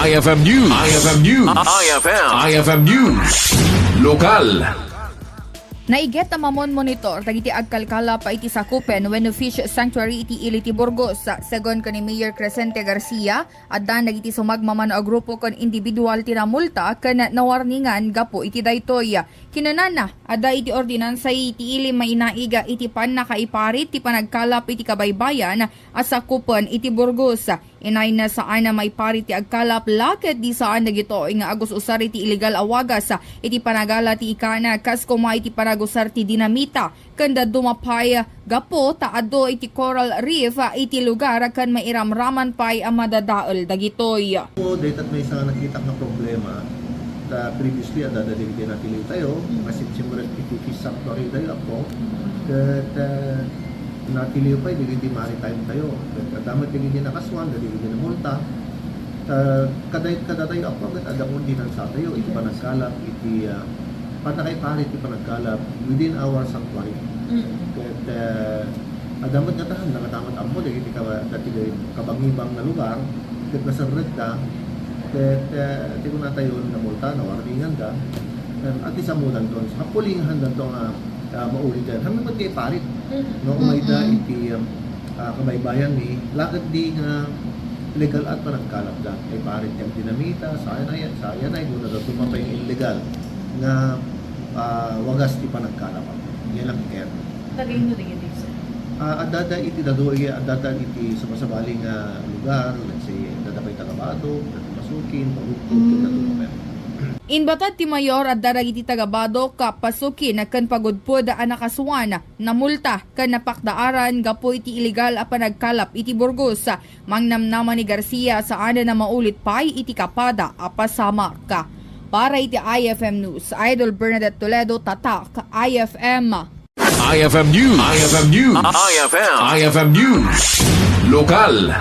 IFM News. IFM News. IFM News. Lokal. Naiget ang mamon monitor dagiti agkalkala pa iti sakupen when fish sanctuary iti iliti Burgos. Segon kan ni Mayor Crescente Garcia, addan dagiti sumagmaman a grupo kon individual tinamulta ken nawarningan gapo iti daytoy. Kinunana adda iti ordinansa iti ili mainaiga iti Pannakaiparit ti panagkalap iti kabaybayan as sakupen iti Burgos. Inay na saan na may parit ti agkalap laket di saan dagito nga agos usar iti illegal awagas iti panagala ti ikana kas kuma iti panagusar ti dinamita kanda dumapay gapo taado iti coral reef iti lugar kan mairamraman pay ang madadaol dagitoy. Dahil may isang nakita na problema na previously at dadalhin natin tayo kasi Sumrek iti fish sanctuary tayo ako at natiliw pa, hindi maritime tayo. Kadamat hindi nakaswan, hindi na multa. Kaday ako agad adang ordinansa tayo, iti panagkalap, iti Pannakaiparit, iti panagkalap within our sanctuary. At adamat nga tahan, nakatamat ako, iti kabangibang na lugar, kat nasarred ka, at iti ko na tayo na multa, nawarningan ka, at isamudan doon. Sa kapulingan doon maulit yan. Hanggang kay parit. No, may da iti kabaybayan ni lakad di nga legal at panagkalap da. Kay parit yung dinamita, saya na kung natatuma yung illegal nga wagas ti panagkalap. Yan lang kaya. Tagay mo rin ito sir? Adada iti dadoy, adada iti sumasabaling lugar, let's say, dadapay tagabado, masukin, pagukod, natulungan. Inbatad ti Mayor at daragiti tagabado kapasukin na kan pagudpod ang nakasuan na multa kan napakdaaran gapo iti illegal a panagkalap iti Burgos. Mangnamnaman ni Garcia saan na maulit pay iti kapada a pasamak. Para iti IFM News, Idol Bernadette Toledo, Tatak, IFM. IFM News. IFM News. IFM News. Lokal.